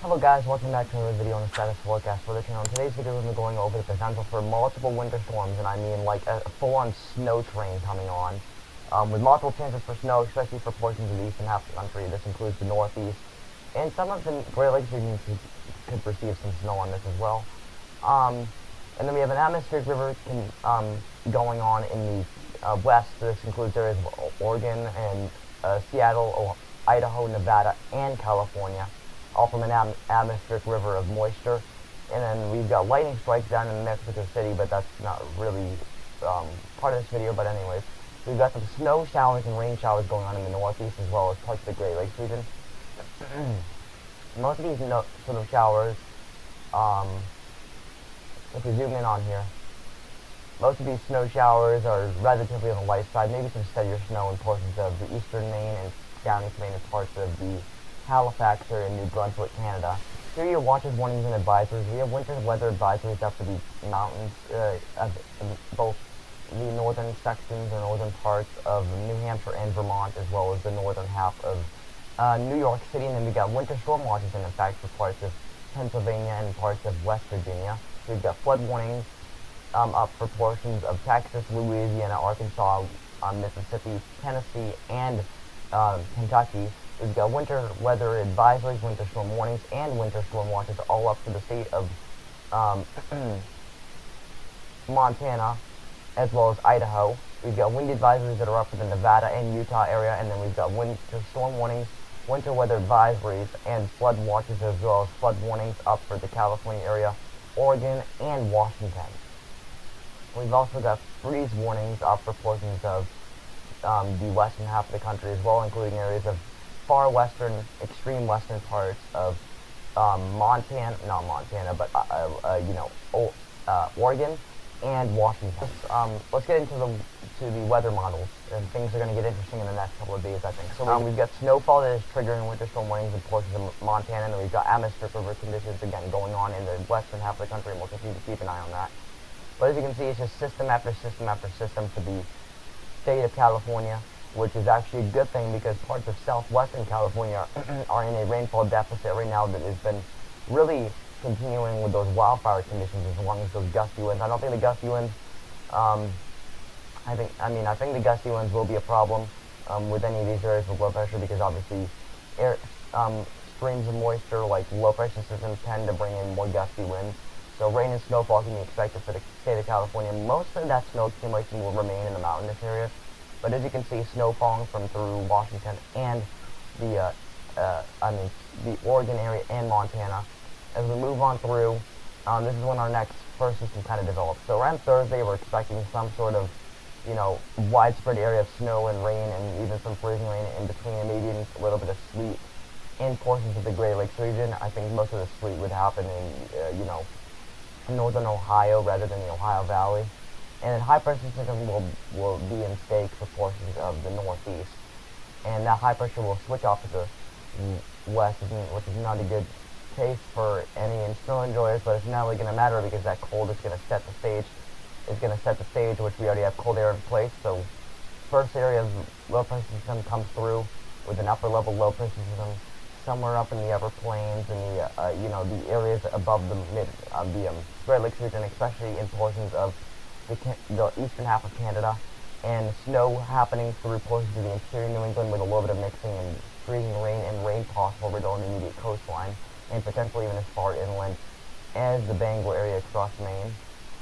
Hello guys, welcome back to another video on the status forecast for the channel. In today's video we're going to be going over the potential for multiple winter storms, and I mean like a full-on snow train coming on, with multiple chances for snow, especially for portions of the eastern half of the country. This includes the northeast, and some of the Great Lakes regions could receive some snow on this as well. And then we have an atmospheric river going on in the west. This includes areas of Oregon and Seattle, Idaho, Nevada, and California, all from an atmospheric river of moisture. And then we've got lightning strikes down in Mexico City, but that's not really part of this video. But anyways, we've got some snow showers and rain showers going on in the northeast, as well as parts of the Great Lakes region. Most of these sort of showers, if we zoom in on here, most of these snow showers are relatively on the light side, maybe some steadier snow in portions of the eastern Maine and down East Maine and parts of the Halifax area in New Brunswick, Canada. Here are your watches, warnings, and advisories. We have winter weather advisories up to the mountains, both the northern sections or northern parts of New Hampshire and Vermont, as well as the northern half of New York City. And then we got winter storm watches in effect for parts of Pennsylvania and parts of West Virginia. So we've got flood warnings up for portions of Texas, Louisiana, Arkansas, Mississippi, Tennessee, and Kentucky. We've got winter weather advisories, winter storm warnings, and winter storm watches all up for the state of Montana, as well as Idaho. We've got wind advisories that are up for the Nevada and Utah area, and then we've got winter storm warnings, winter weather advisories, and flood watches, as well as flood warnings up for the California area, Oregon, and Washington. We've also got freeze warnings up for portions of the western half of the country as well, including areas of far western, extreme western parts of Montana, not Montana, but Oregon and Washington. Let's get into the weather models, and things are going to get interesting in the next couple of days, I think. So we've got snowfall that is triggering winter storm warnings in portions of Montana, and then we've got atmospheric river conditions again going on in the western half of the country, and we'll continue to keep an eye on that. But as you can see, it's just system after system after system for the state of California, which is actually a good thing because parts of southwestern California are in a rainfall deficit right now that has been really continuing with those wildfire conditions as long as those gusty winds. I don't think the gusty winds, I think the gusty winds will be a problem with any of these areas with low pressure, because obviously streams of moisture like low pressure systems tend to bring in more gusty winds. So rain and snowfall can be expected for the state of California. Most of that snow accumulation will remain in the mountainous areas, but as you can see, snow falling from through Washington and the Oregon area and Montana. As we move on through, this is when our next first system kind of develops. So around Thursday, we're expecting some sort of, widespread area of snow and rain, and even some freezing rain in between, and maybe even a little bit of sleet in portions of the Great Lakes region. I think most of the sleet would happen in, northern Ohio rather than the Ohio Valley. And then high pressure system will be in stake for portions of the northeast. And that high pressure will switch off to the west, which is not a good case for any snow enjoyers, but it's not really going to matter because that cold is going to set the stage. Which we already have cold air in place. So first area of low pressure system comes through with an upper level low pressure system somewhere up in the upper plains and the areas above the Great Lakes region, especially in portions of the eastern half of Canada, and snow happening through portions of the interior New England with a little bit of mixing and freezing rain and rain possible right on the immediate coastline, and potentially even as far inland as the Bangor area across Maine.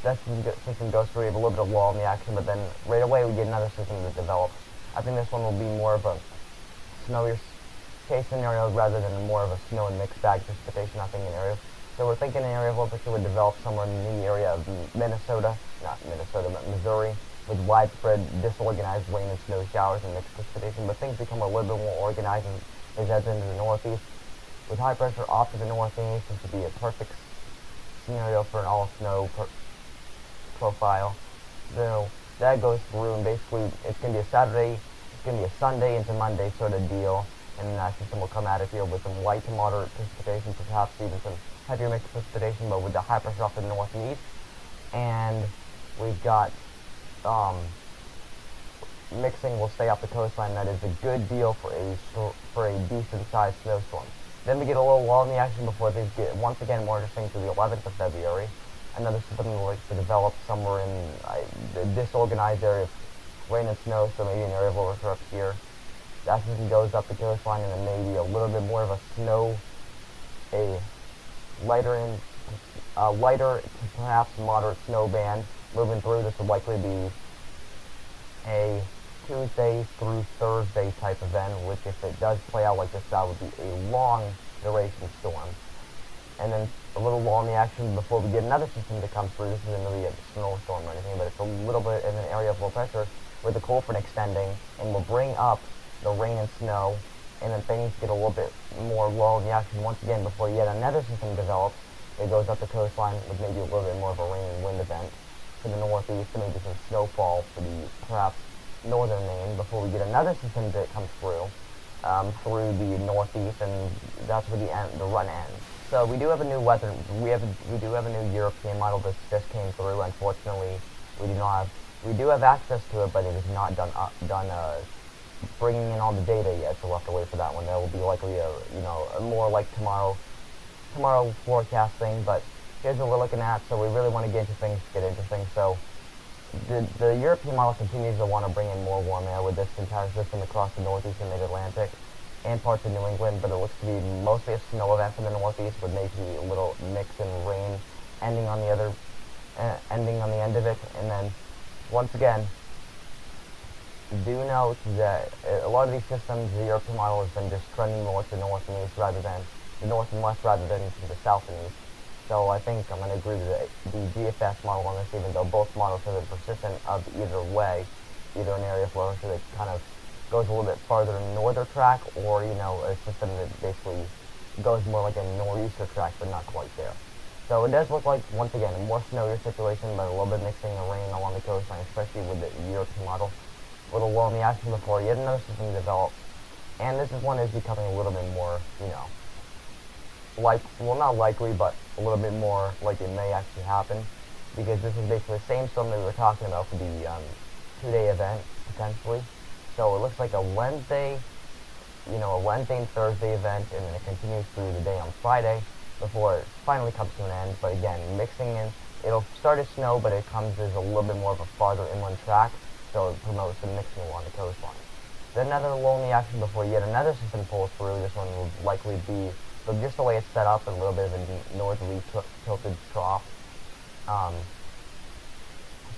That system goes through, we have a little bit of lull in the action, but then right away we get another system that develops. I think this one will be more of a snowier case scenario rather than more of a snow and mixed bag precipitation, I think, in areas. So we're thinking an area of low pressure would develop somewhere in the area of Missouri, with widespread disorganized rain and snow showers and mixed precipitation, but things become a little bit more organized as heads into the northeast. With high pressure off to the northeast, this would be a perfect scenario for an all-snow profile. So that goes through, and basically it's going to be a Saturday, it's going to be a Sunday into Monday sort of deal, and then that system will come out of here with some light to moderate precipitation, perhaps even some heavier mixed precipitation, but with the high pressure off to the north and east. And we've got mixing will stay off the coastline. That is a good deal for a decent sized snowstorm. Then we get a little lull in the action before things get once again more interesting to the 11th of February. Another system like to develop somewhere in the disorganized area of rain and snow, so maybe an area of overthrow up here. That system goes up the coastline, and then maybe a little bit more of a lighter to perhaps moderate snow band moving through. This would likely be a Tuesday through Thursday type event, which if it does play out like this, that would be a long duration storm. And then a little lull in the action before we get another system to come through. This isn't really a snowstorm or anything, but it's a little bit in an area of low pressure with the cold front extending, and will bring up the rain and snow, and then things get a little bit more lull in the action once again before yet another system develops. It goes up the coastline with maybe a little bit more of a rain and wind event to the northeast, and maybe some snowfall for the perhaps northern Maine before we get another system that comes through the northeast, and that's where the run ends. So we do have a new weather. We do have a new European model that just came through. Unfortunately, we do have access to it, but it is not done bringing in all the data yet. So we'll have to wait for that one. That will be likely a more like tomorrow forecasting. But here's what we're looking at. So we really want to get interesting. So the European model continues to want to bring in more warm air with this entire system across the northeast and mid-Atlantic and parts of New England, but it looks to be mostly a snow event from the northeast with maybe a little mix and rain ending on the end of it. And then once again, do note that a lot of these systems, the European model has been just trending north to north and east rather than the north and west rather than to the south and east. So I think I'm going to agree with the GFS model on this, even though both models have been persistent of either way, either an area of low pressure that kind of goes a little bit farther northern track, or a system that basically goes more like a nor'easter track, but not quite there. So it does look like, once again, a more snowier situation, but a little bit mixing of rain along the coastline, especially with the European model. A little lull in the action before yet another system develops, and this one is becoming a little bit more, not likely, but a little bit more like it may actually happen, because this is basically the same storm that we were talking about for the 2-day event, potentially. So it looks like a Wednesday and Thursday event, and then it continues through the day on Friday before it finally comes to an end. But again, mixing in, it'll start as snow, but it comes as a little bit more of a farther inland track, so it promotes the mixing along the coastline. Then another lull in the action before yet another system pulls through. This one will likely be, but just the way it's set up, a little bit of a northerly tilted trough.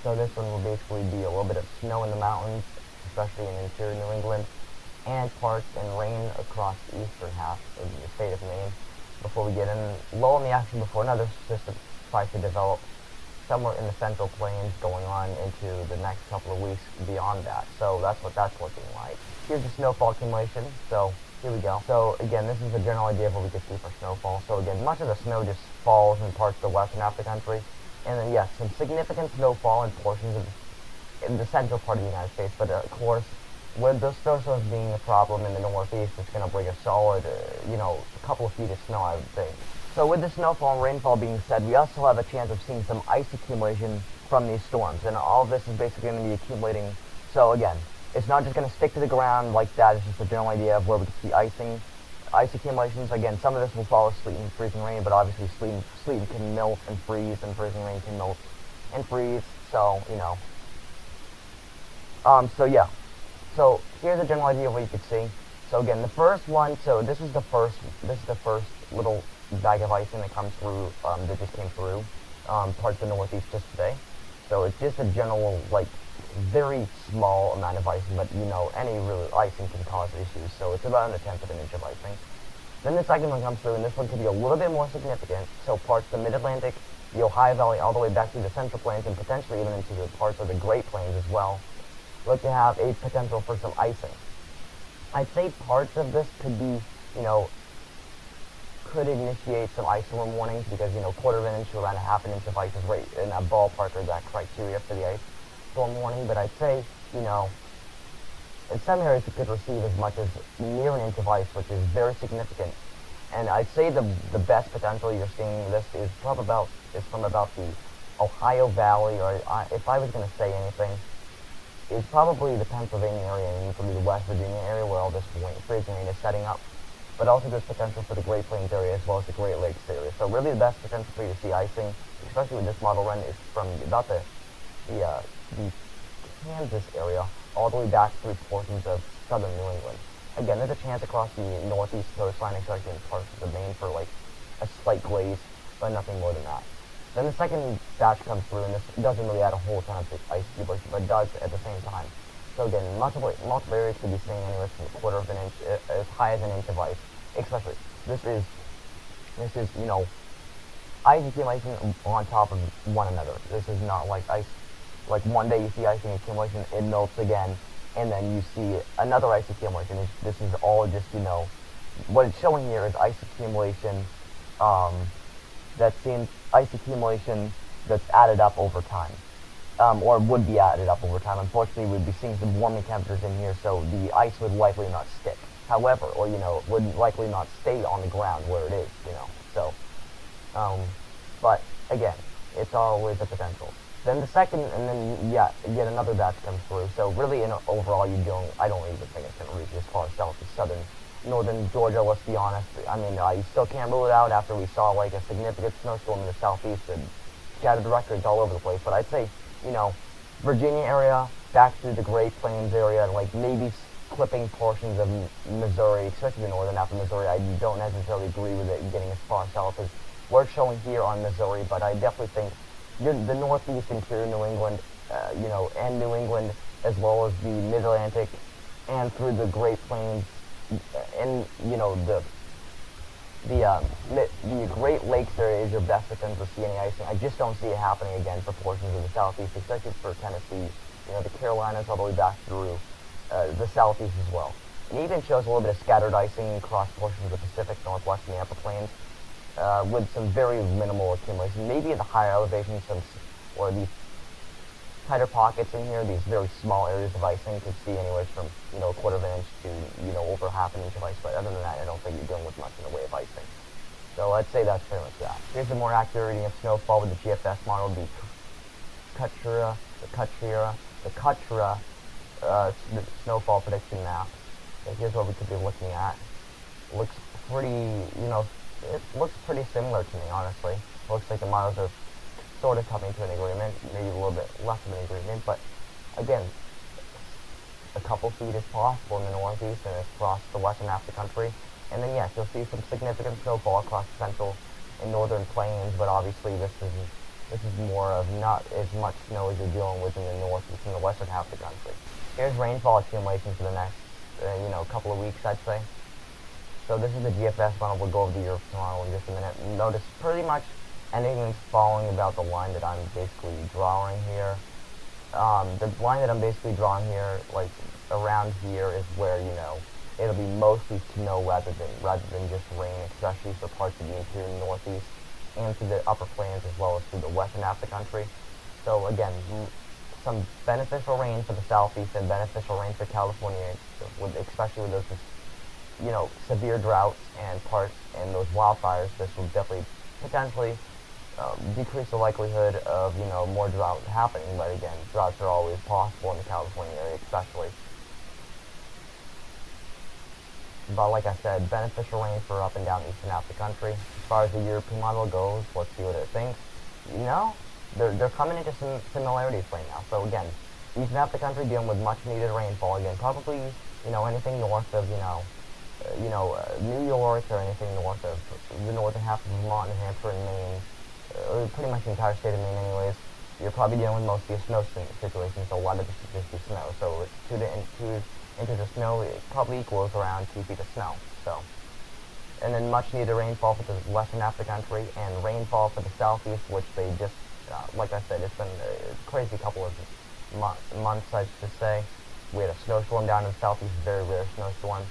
So this one will basically be a little bit of snow in the mountains, especially in interior New England, and parts and rain across the eastern half of the state of Maine before we get in lull in the action before another system tries to develop somewhere in the central plains going on into the next couple of weeks beyond that. So that's what that's looking like. Here's the snowfall accumulation. So here we go. So again, this is the general idea of what we could see for snowfall. So again, much of the snow just falls in parts of the western half of the country. And then yes, some significant snowfall in portions of in the central part of the United States, but of course, with the snowstorms being a problem in the northeast, it's going to bring a solid, a couple of feet of snow, I would think. So with the snowfall and rainfall being said, we also have a chance of seeing some ice accumulation from these storms, and all of this is basically going to be accumulating. So again, it's not just going to stick to the ground like that, it's just a general idea of where we can see ice accumulations. Again, some of this will follow sleet and freezing rain, but obviously sleet can melt and freeze, and freezing rain can melt and freeze, so, So here's a general idea of what you could see. So again, the first one, so this is the first little bag of icing that comes through, that just came through, parts of the northeast just today. So it's just a general, very small amount of icing, but any real icing can cause issues. So it's about 1/10 of an inch of icing. Then the second one comes through, and this one could be a little bit more significant. So parts of the mid-Atlantic, the Ohio Valley, all the way back to the Central Plains, and potentially even into the parts of the Great Plains as well, look to have a potential for some icing. I'd say parts of this could be, could initiate some ice storm warnings, because, quarter of an inch to around a half an inch of ice is right in that ballpark or that criteria for the ice storm warning. But I'd say, in some areas it could receive as much as near an inch of ice, which is very significant. And I'd say the best potential you're seeing this is from about the Ohio Valley, or if I was going to say anything, is probably the Pennsylvania area and into the West Virginia area where all this freezing rain is setting up. but also there's potential for the Great Plains area as well as the Great Lakes area. So really the best potential for you to see icing, especially with this model run, is from about the Kansas area all the way back through portions of southern New England. Again, there's a chance across the northeast coastline, especially in parts of Maine, for like a slight glaze, but nothing more than that. Then the second batch comes through, and this doesn't really add a whole ton of ice accumulation, but does at the same time. So again, multiple areas could be seeing anywhere from a quarter of an inch, as high as an inch of ice. Especially, this is ice accumulation on top of one another. This is not like ice. Like one day you see icing accumulation, it melts again, and then you see another ice accumulation. This is all just, what it's showing here is ice accumulation, ice accumulation that's added up over time, or would be added up over time. Unfortunately, we'd be seeing some warming temperatures in here, so the ice would likely not stick. However, or, would likely not stay on the ground where it is, so, but again, it's always a potential. Then the second, and then yet another batch comes through. So really, overall, I don't even think it's going to reach as far south as northern Georgia. Let's be honest. I mean, you still can't rule it out after we saw like a significant snowstorm in the southeast and shattered records all over the place. But I'd say, Virginia area, back through the Great Plains area, and like maybe clipping portions of Missouri, especially the northern half of Missouri. I don't necessarily agree with it getting as far south as we're showing here on Missouri, but I definitely think the northeast interior New England, and New England, as well as the Mid-Atlantic, and through the Great Plains, and the Great Lakes area is your best potential to see any icing. I just don't see it happening again for portions of the southeast, especially for Tennessee, the Carolinas all the way back through the southeast as well. And it even shows a little bit of scattered icing across portions of the Pacific Northwest and the Upper Plains. With some very minimal accumulation. Maybe at the higher elevations, or these tighter pockets in here, these very small areas of icing, could see anywhere from, a quarter of an inch to, over half an inch of ice. But other than that, I don't think you're dealing with much in the way of icing. So I'd say that's pretty much that. Here's a more accurate reading of snowfall with the GFS model, the Kuttra snowfall prediction map. So here's what we could be looking at. Looks pretty, it looks pretty similar to me, honestly. Looks like the models are sort of coming to an agreement, maybe a little bit less of an agreement, but again, a couple feet is possible in the northeast and across the western half of the country. And then yes, you'll see some significant snowfall across the central and northern plains, but obviously this is more of not as much snow as you're dealing with in the northeast and the western half of the country. Here's rainfall accumulation for the next, couple of weeks, I'd say. So this is the GFS model. We'll go over the European model in just a minute. Notice pretty much anything that's following about the line that I'm basically drawing here. The line that I'm basically drawing here, like around here, is where, it'll be mostly snow rather than just rain, especially for parts of the interior northeast and through the upper plains as well as through the western half of the country. So again, some beneficial rain for the southeast and beneficial rain for California, especially with those severe droughts and those wildfires. This will definitely potentially decrease the likelihood of, more drought happening. But again, droughts are always possible in the California area, especially. But like I said, beneficial rain for up and down eastern half of the country. As far as the European model goes, let's see what it thinks. They're coming into some similarities right now. So again, eastern half of the country dealing with much needed rainfall. Again, probably, anything north of, New York or anything north of the northern half of Vermont, New Hampshire, and Maine, or pretty much the entire state of Maine anyways, you're probably dealing with mostly a snow situation, so a lot of this is just snow. So 2 inches of snow, it probably equals around 2 feet of snow. So, and then much needed rainfall for the western half of the country, and rainfall for the southeast, which they just, like I said, it's been a crazy couple of months, I should say. We had a snowstorm down in the southeast, a very rare snowstorm.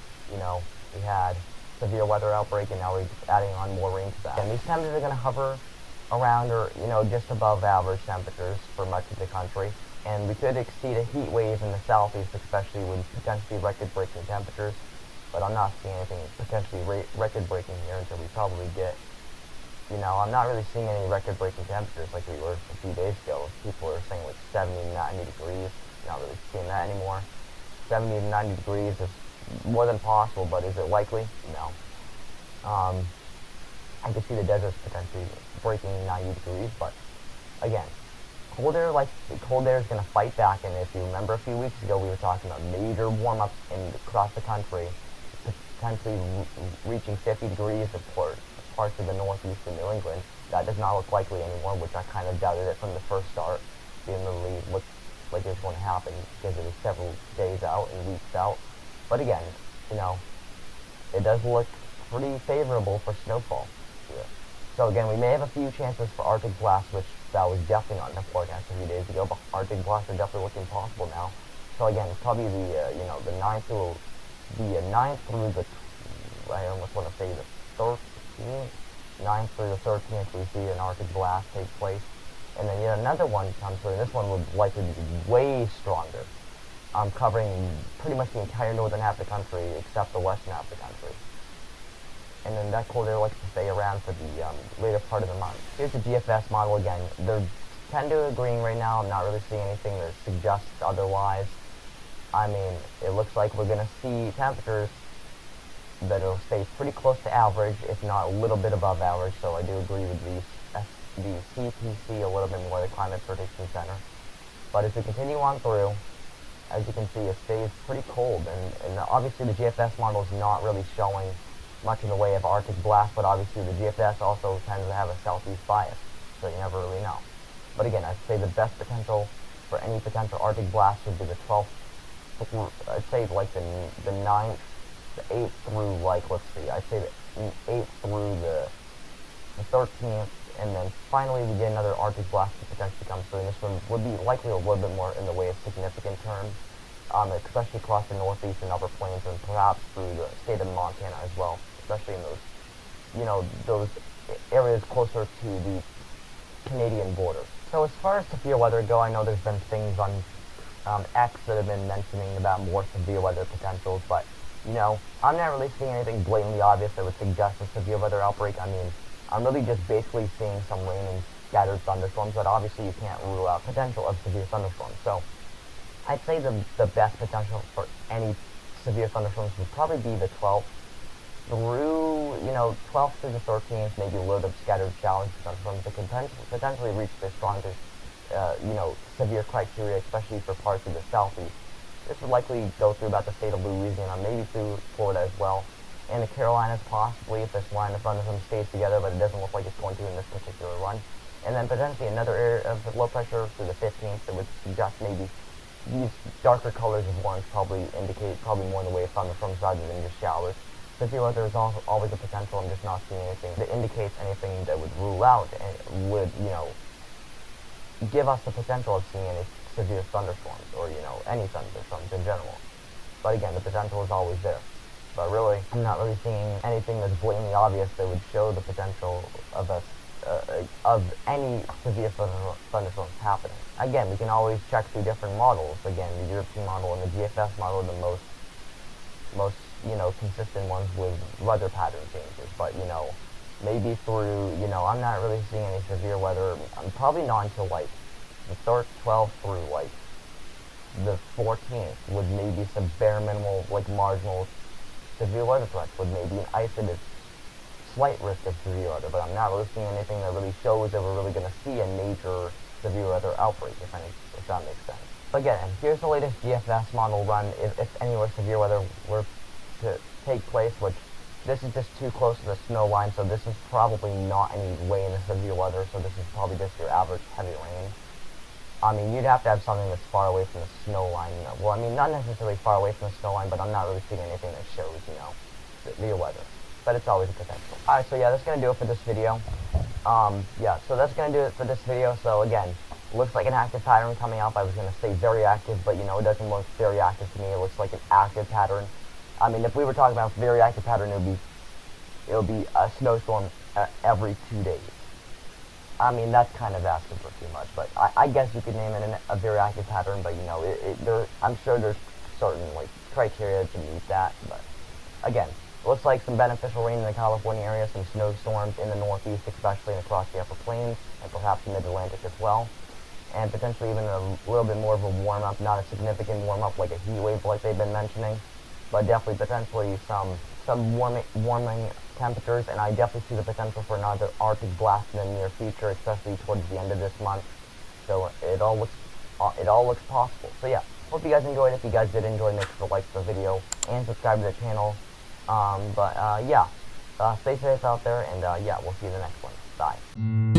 We had severe weather outbreak, and now we're adding on more rain to that. And these temperatures are going to hover around or, just above average temperatures for much of the country. And we could exceed a heat wave in the southeast, especially with potentially record-breaking temperatures. But I'm not seeing anything potentially record-breaking here until we probably get, I'm not really seeing any record-breaking temperatures like we were a few days ago. People are saying like 70 to 90 degrees. Not really seeing that anymore. 70 to 90 degrees is more than possible, but is it likely? No. I could see the deserts potentially breaking 90 degrees, but again, cold air is going to fight back, and if you remember a few weeks ago, we were talking about major warm-ups across the country, potentially reaching 50 degrees in parts of the northeast and New England. That does not look likely anymore, which I kind of doubted it from the first start. Didn't really look like it was going to happen because it was several days out and weeks out. But again, it does look pretty favorable for snowfall here. So again, we may have a few chances for Arctic blasts, which that was definitely not in the forecast a few days ago, but Arctic blasts are definitely looking possible now. So again, probably the 9th through the, I almost want to say the 13th, 9th through the 13th, we see an Arctic blast take place. And then yet another one comes through, and this one would likely be way stronger, covering pretty much the entire northern half of the country except the western half of the country. And then that cold air likes to stay around for the later part of the month. Here's the GFS model again. They're kind of agreeing right now. I'm not really seeing anything that suggests otherwise. I mean, it looks like we're going to see temperatures that will stay pretty close to average, if not a little bit above average. So I do agree with the CPC a little bit more, the Climate Prediction Center. But as we continue on through, as you can see, it stays pretty cold, and obviously the GFS model is not really showing much in the way of Arctic blast, but obviously the GFS also tends to have a southeast bias, so you never really know. But again, I'd say the best potential for any potential Arctic blast would be the 12th, I'd say like the 9th, the 8th through, like, let's see, I'd say the 8th through the 13th, and then finally we get another Arctic blast that potentially comes through, and this one would be likely a little bit more in the way of significant terms, especially across the northeast and upper plains, and perhaps through the state of Montana as well, especially in those areas closer to the Canadian border. So as far as severe weather go, I know there's been things on X that have been mentioning about more severe weather potentials, but I'm not really seeing anything blatantly obvious that would suggest a severe weather outbreak. I mean, I'm really just basically seeing some rain and scattered thunderstorms, but obviously you can't rule out potential of severe thunderstorms. So I'd say the best potential for any severe thunderstorms would probably be the 12th through, 12th through the 13th, maybe a little bit of scattered showers and thunderstorms that could potentially reach the strongest, severe criteria, especially for parts of the southeast. This would likely go through about the state of Louisiana, maybe through Florida as well, and the Carolinas possibly if this line of thunderstorms stays together, but it doesn't look like it's going to in this particular run. And then potentially another area of low pressure through the 15th that would suggest maybe these darker colors of orange probably indicate more in the way of thunderstorms rather than just showers. Severe weather is also always a potential. I'm just not seeing anything that indicates anything that would rule out and would, give us the potential of seeing any severe thunderstorms or, any thunderstorms in general. But again, the potential is always there. But really, I'm not really seeing anything that's blatantly obvious that would show the potential of any severe thunderstorms happening. Again, we can always check through different models. Again, the European model and the GFS model are the most consistent ones with weather pattern changes. But, maybe through, I'm not really seeing any severe weather. I'm probably not until, like, the 12th through, like, the 14th would maybe some bare minimal, like, marginal severe weather threats, with maybe an isolated slight risk of severe weather, but I'm not really seeing anything that really shows that we're really going to see a major severe weather outbreak, if that makes sense. But again, here's the latest GFS model run if anywhere severe weather were to take place, which this is just too close to the snow line, so this is probably not any way in the severe weather, so this is probably just your average heavy rain. I mean, you'd have to have something that's far away from the snow line. Well, I mean, not necessarily far away from the snow line, but I'm not really seeing anything that shows, severe weather. But it's always a potential. Alright, so yeah, that's going to do it for this video. So that's going to do it for this video. So again, looks like an active pattern coming up. I was going to say very active, but it doesn't look very active to me. It looks like an active pattern. I mean, if we were talking about a very active pattern, it would be a snowstorm every 2 days. I mean, that's kind of asking for too much, but I guess you could name it a very active pattern, but I'm sure there's certain criteria to meet that. But again, looks like some beneficial rain in the California area, some snowstorms in the northeast, especially and across the upper plains, and perhaps the mid-Atlantic as well, and potentially even a little bit more of a warm-up, not a significant warm-up like a heat wave like they've been mentioning. but definitely potentially some warming temperatures, and I definitely see the potential for another Arctic blast in the near future, especially towards the end of this month. So it all looks possible. So yeah, hope you guys enjoyed. If you guys did enjoy, make sure to like the video and subscribe to the channel. Yeah, stay safe out there, and yeah, we'll see you in the next one. Bye.